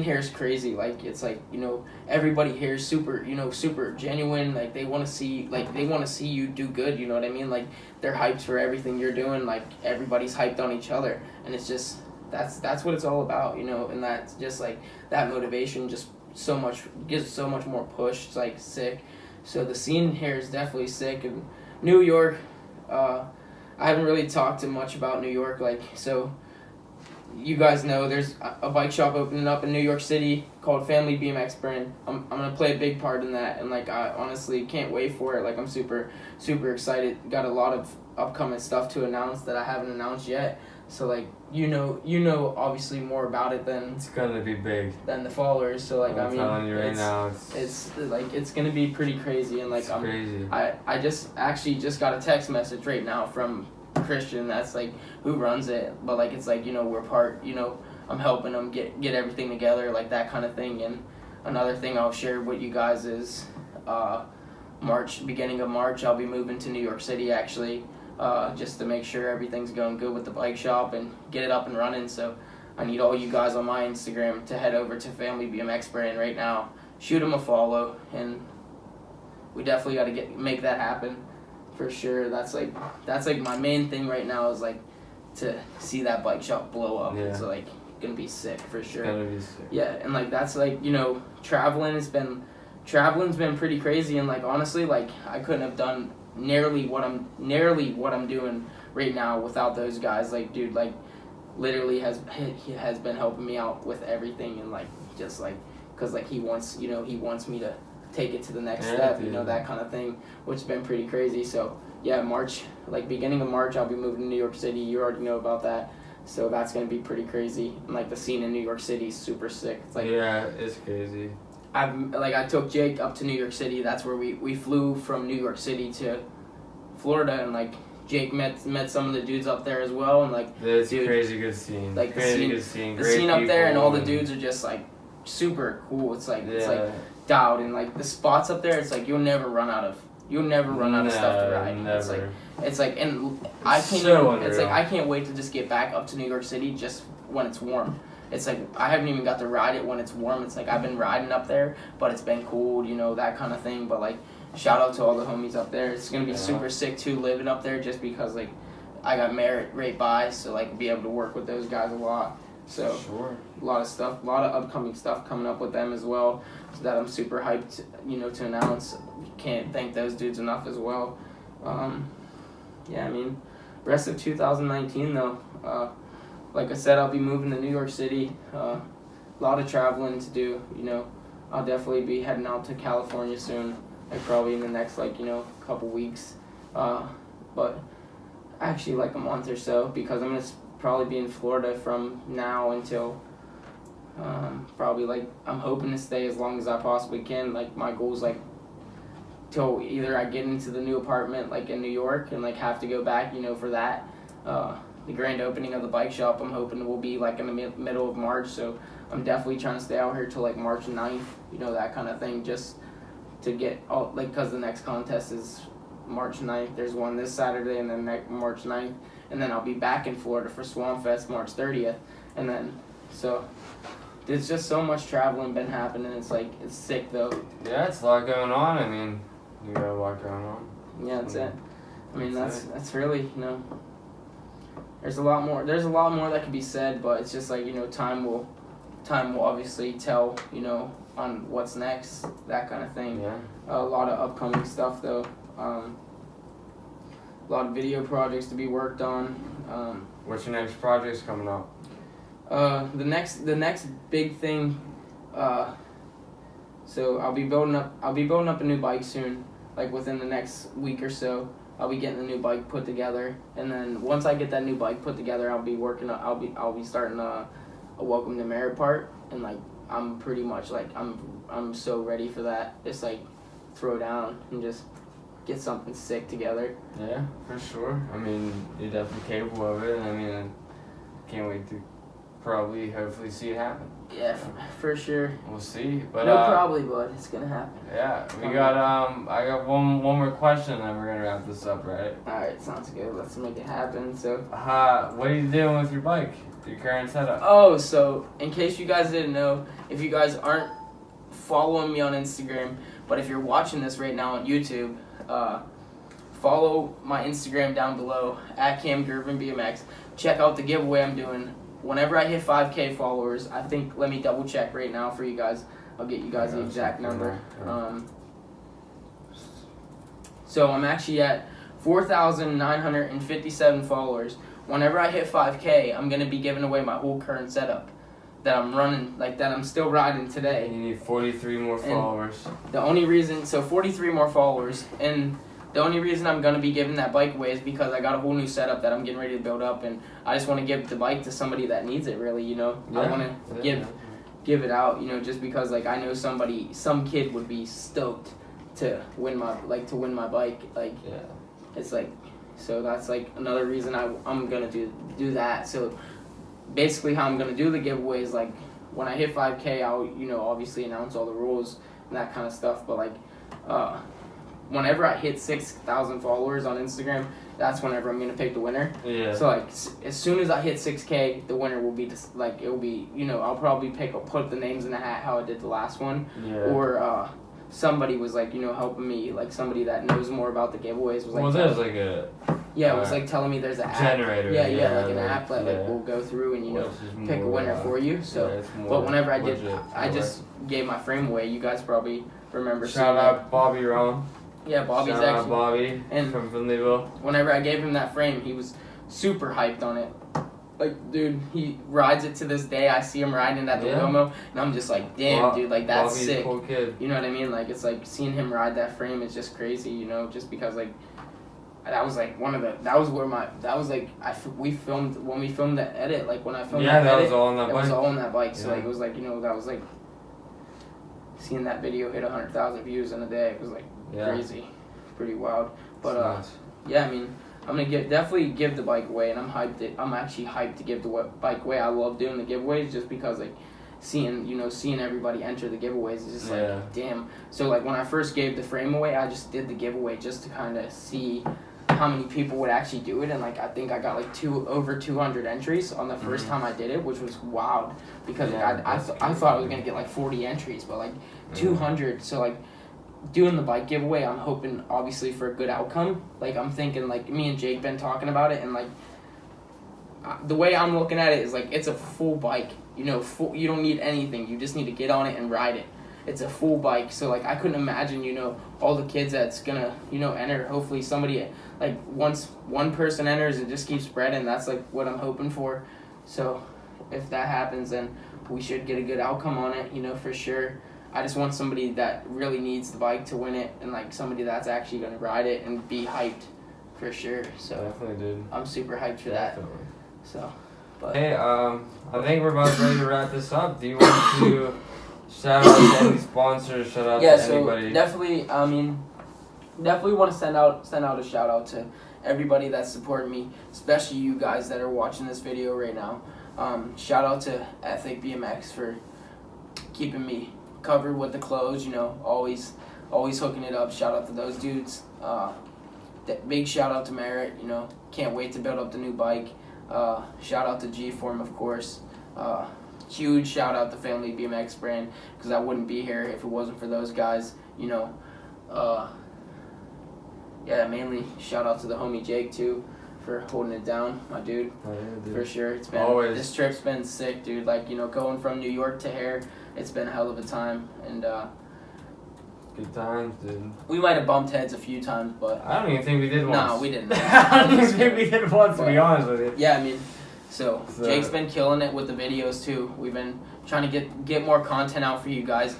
[SPEAKER 2] here is crazy. Like it's like, you know, everybody here is super, you know, super genuine. Like they want to see you do good. You know what I mean? Like they're hyped for everything you're doing. Like everybody's hyped on each other, and it's just that's what it's all about, you know. And that's just like that motivation just gives so much more push. It's like sick. So the scene here is definitely sick. And New York, I haven't really talked too much about New York. Like, so you guys know there's a bike shop opening up in New York City called Family BMX Brand. I'm gonna play a big part in that, and like I honestly can't wait for it. Like I'm super excited. Got a lot of upcoming stuff to announce that I haven't announced yet. So like you know obviously more about it than
[SPEAKER 1] it's gonna be big
[SPEAKER 2] than the followers. So like
[SPEAKER 1] I'm telling you right now,
[SPEAKER 2] it's like it's gonna be pretty crazy. And like
[SPEAKER 1] it's crazy.
[SPEAKER 2] I just got a text message right now from Christian that's like who runs it, but like it's like, you know, we're part, you know, I'm helping them get everything together, like that kind of thing. And another thing I'll share with you guys is beginning of March I'll be moving to New York City actually, just to make sure everything's going good with the bike shop and get it up and running. So I need all you guys on my Instagram to head over to Family BMX Brand right now, shoot them a follow, and we definitely got to make that happen. For sure, that's like my main thing right now is like to see that bike shop blow up. Yeah. It's like gonna be sick for sure.
[SPEAKER 1] It's gonna be sick.
[SPEAKER 2] Yeah, and like that's like, you know, traveling's been pretty crazy, and like honestly, like I couldn't have done nearly what I'm doing right now without those guys. Like dude, like literally he has been helping me out with everything, and like just like because like he wants me to take it to the next step, you know, that kind of thing, which has been pretty crazy. So yeah, March, like beginning of March, I'll be moving to New York City. You already know about that, so that's gonna be pretty crazy. And like the scene in New York City is super sick. It's like,
[SPEAKER 1] yeah, it's crazy.
[SPEAKER 2] I took Jake up to New York City. That's where we flew from New York City to Florida, and like Jake met some of the dudes up there as well, and like
[SPEAKER 1] it's a crazy good scene.
[SPEAKER 2] Like the scene up there, and all the dudes are just like super cool. It's like it's like dialed, and like the spots up there, it's like you'll never run out of stuff to ride.
[SPEAKER 1] Never.
[SPEAKER 2] It's like and I can't it's like I can't wait to just get back up to New York City just when it's warm. It's like I haven't even got to ride it when it's warm. It's like I've been riding up there, but it's been cold, you know, that kind of thing. But like shout out to all the homies up there. It's gonna be super sick too living up there, just because like I got married right by, so like be able to work with those guys a lot. So a lot of stuff, a lot of upcoming stuff coming up with them as well, so that I'm super hyped, you know, to announce. Can't thank those dudes enough as well. Yeah, I mean, rest of 2019 though, like I said, I'll be moving to New York City. A lot of traveling to do, you know. I'll definitely be heading out to California soon, like probably in the next couple weeks, but actually like a month or so, because I'm gonna probably be in Florida from now until probably I'm hoping to stay as long as I possibly can. Like my goal is till either I get into the new apartment in New York and have to go back, you know, for that. The grand opening of the bike shop I'm hoping will be in the middle of March, so I'm definitely trying to stay out here till March 9th, you know, that kind of thing, just to get all because the next contest is March 9th. There's one this Saturday and then March 9th, and then I'll be back in Florida for Swamp Fest March 30th, and then so there's just so much traveling been happening. It's it's sick though.
[SPEAKER 1] Yeah, it's a lot going on. I mean, you got a lot going on.
[SPEAKER 2] Yeah, that's it. I mean, that's really, you know, there's a lot more that could be said, but it's just you know, time will obviously tell, you know, on what's next, that kind of thing.
[SPEAKER 1] Yeah.
[SPEAKER 2] A lot of upcoming stuff though. A lot of video projects to be worked on.
[SPEAKER 1] What's your next projects coming up?
[SPEAKER 2] The next big thing. So I'll be building up a new bike soon, like within the next week or so. I'll be getting the new bike put together, and then once I get that new bike put together, I'll be starting a welcome to merit part, and like I'm pretty much like I'm so ready for that. Just like throw down and just get something sick together.
[SPEAKER 1] Yeah, for sure. I mean, you're definitely capable of it. I mean, I can't wait to hopefully see it happen.
[SPEAKER 2] Yeah, for sure.
[SPEAKER 1] We'll see, but
[SPEAKER 2] probably, but it's gonna happen.
[SPEAKER 1] Yeah, we got I got one more question, and then we're gonna wrap this up, right?
[SPEAKER 2] All right, sounds good. Let's make it happen. So,
[SPEAKER 1] what are you doing with your bike? Your current setup?
[SPEAKER 2] Oh, so in case you guys didn't know, if you guys aren't following me on Instagram, but if you're watching this right now on YouTube, follow my Instagram down below at Girvin BMX. Check out the giveaway I'm doing. Whenever I hit 5K followers, I think, let me double check right now for you guys. I'll get you guys the exact number. So I'm actually at 4,957 followers. Whenever I hit 5K, I'm going to be giving away my whole current setup that I'm running, like that I'm still riding today.
[SPEAKER 1] And you need 43 more followers.
[SPEAKER 2] The only reason, 43 more followers, and the only reason I'm going to be giving that bike away is because I got a whole new setup that I'm getting ready to build up, and I just want to give the bike to somebody that needs it, really, you know.
[SPEAKER 1] Yeah.
[SPEAKER 2] I want to give it out, you know, just because, like, I know some kid would be stoked to win my bike, like,
[SPEAKER 1] yeah.
[SPEAKER 2] It's like, so that's, like, another reason I'm going to do that. So basically how I'm going to do the giveaway is, like, when I hit 5K, I'll, you know, obviously announce all the rules and that kind of stuff, but, like, whenever I hit 6,000 followers on Instagram, that's whenever I'm going to pick the winner.
[SPEAKER 1] Yeah.
[SPEAKER 2] So, like, as soon as I hit 6K, the winner will be, like, it will be, you know, I'll probably put the names in a hat how I did the last one.
[SPEAKER 1] Yeah.
[SPEAKER 2] Or, somebody was, like, you know, helping me, like, somebody that knows more about the giveaways was, like...
[SPEAKER 1] Well, there's, like, a...
[SPEAKER 2] Yeah, it was, like, telling me there's an
[SPEAKER 1] generator.
[SPEAKER 2] app. Yeah, like, an app that, like, will go through and, you know, pick a winner for you. So, but whenever I did, I just gave my frame away. You guys probably remember seeing
[SPEAKER 1] Shout out Bobby Ron.
[SPEAKER 2] Yeah, Bobby's
[SPEAKER 1] Shout out
[SPEAKER 2] actually...
[SPEAKER 1] Bobby
[SPEAKER 2] and
[SPEAKER 1] from Finleyville.
[SPEAKER 2] Whenever I gave him that frame, he was super hyped on it. Like, dude, he rides it to this day. I see him riding it at the Lomo, and I'm just like, damn, dude, like, that's
[SPEAKER 1] Bobby's
[SPEAKER 2] sick.
[SPEAKER 1] A cool kid.
[SPEAKER 2] You know what I mean? Like, it's like, seeing him ride that frame is just crazy, you know, just because, like, that was, like, we filmed, when we filmed the edit, like, when I filmed that edit,
[SPEAKER 1] was all on that bike.
[SPEAKER 2] It was all on that bike, so,
[SPEAKER 1] Yeah.
[SPEAKER 2] like, it was, like, you know, that was, like, seeing that video hit 100,000 views in a day, it was, like, crazy, pretty wild, but,
[SPEAKER 1] nice.
[SPEAKER 2] Yeah, I mean, I'm gonna definitely give the bike away, and I'm actually hyped to give the bike away. I love doing the giveaways just because, like, seeing everybody enter the giveaways is just like, damn. So, like, when I first gave the frame away, I just did the giveaway just to kind of see how many people would actually do it, and, like, I think I got, like, over 200 entries on the first time I did it, which was wild because I thought I was gonna get, like, 40 entries, but, like, 200. So, like, doing the bike giveaway, I'm hoping obviously for a good outcome. Like, I'm thinking, like, me and Jake been talking about it, and, like, the way I'm looking at it is, like, it's a full bike, you know, you don't need anything, you just need to get on it and ride it. It's a full bike, so, like, I couldn't imagine, you know, all the kids that's gonna, you know, enter. Hopefully somebody, like, once one person enters, it just keeps spreading. That's, like, what I'm hoping for. So if that happens, then we should get a good outcome on it, you know, for sure. I just want somebody that really needs the bike to win it, and, like, somebody that's actually going to ride it and be hyped for sure. So
[SPEAKER 1] definitely, dude.
[SPEAKER 2] I'm super hyped for that. So, but
[SPEAKER 1] hey, I think we're about ready to wrap this up. Do you want to shout out to any sponsors? Shout out to anybody?
[SPEAKER 2] So definitely. I mean, definitely want to send out a shout out to everybody that's supporting me, especially you guys that are watching this video right now. Shout out to Ethic BMX for keeping me covered with the clothes, you know, always hooking it up. Shout out to those dudes. Big shout out to Merritt, you know, can't wait to build up the new bike. Shout out to G-Form, of course. Huge shout out to Family BMX brand, because I wouldn't be here if it wasn't for those guys, you know. Yeah, mainly shout out to the homie Jake too for holding it down, my dude.
[SPEAKER 1] Oh, yeah, dude.
[SPEAKER 2] For sure. It's been
[SPEAKER 1] always.
[SPEAKER 2] This trip's been sick, dude. Like, you know, going from New York to here, it's been a hell of a time, and
[SPEAKER 1] good times, dude.
[SPEAKER 2] we might have bumped heads a few times, but
[SPEAKER 1] I don't even think we did once.
[SPEAKER 2] no, we didn't.
[SPEAKER 1] I don't even think we did once, to be honest with you.
[SPEAKER 2] Yeah, I mean, So Jake's been killing it with the videos too. We've been trying to get more content out for you guys.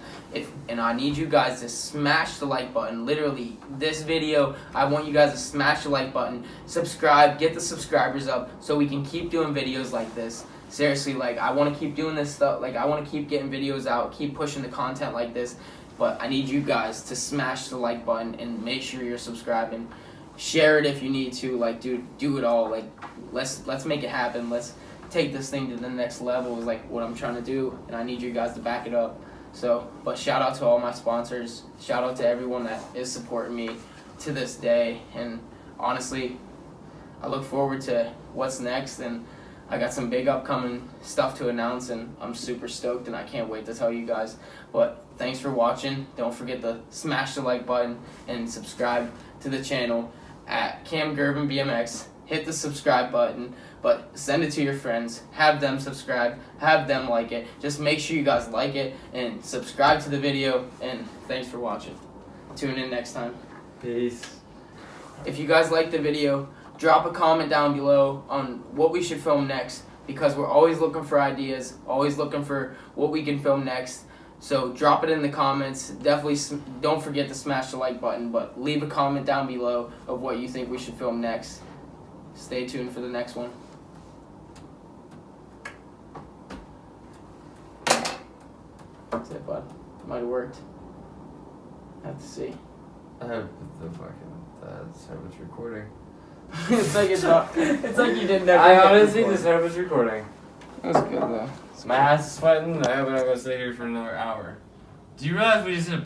[SPEAKER 2] And I need you guys to smash the like button. Literally, this video, I want you guys to smash the like button, subscribe, get the subscribers up so we can keep doing videos like this. Seriously, like, I want to keep doing this stuff. Like, I want to keep getting videos out, keep pushing the content like this. But I need you guys to smash the like button and make sure you're subscribing. Share it if you need to. Like, dude, do it all. Like, let's make it happen. Let's take this thing to the next level is like what I'm trying to do, and I need you guys to back it up. So, but shout out to all my sponsors. Shout out to everyone that is supporting me to this day. And honestly, I look forward to what's next, and I got some big upcoming stuff to announce, and I'm super stoked, and I can't wait to tell you guys. But thanks for watching. Don't forget to smash the like button and subscribe to the channel at Cam Girvin BMX. Hit the subscribe button, but send it to your friends. Have them subscribe. Have them like it. Just make sure you guys like it and subscribe to the video. And thanks for watching. Tune in next time.
[SPEAKER 1] Peace.
[SPEAKER 2] If you guys like the video, drop a comment down below on what we should film next, because we're always looking for ideas, always looking for what we can film next. So drop it in the comments. Definitely don't forget to smash the like button, but leave a comment down below of what you think we should film next. Stay tuned for the next one. That's it, bud. Might have worked. Have to see.
[SPEAKER 1] I hope the server's recording.
[SPEAKER 2] It's like it's not. It's like you didn't ever.
[SPEAKER 1] I honestly just hope it's recording.
[SPEAKER 2] That's good though.
[SPEAKER 1] My ass is sweating. I hope I'm not gonna stay here for another hour. Do you realize we just did a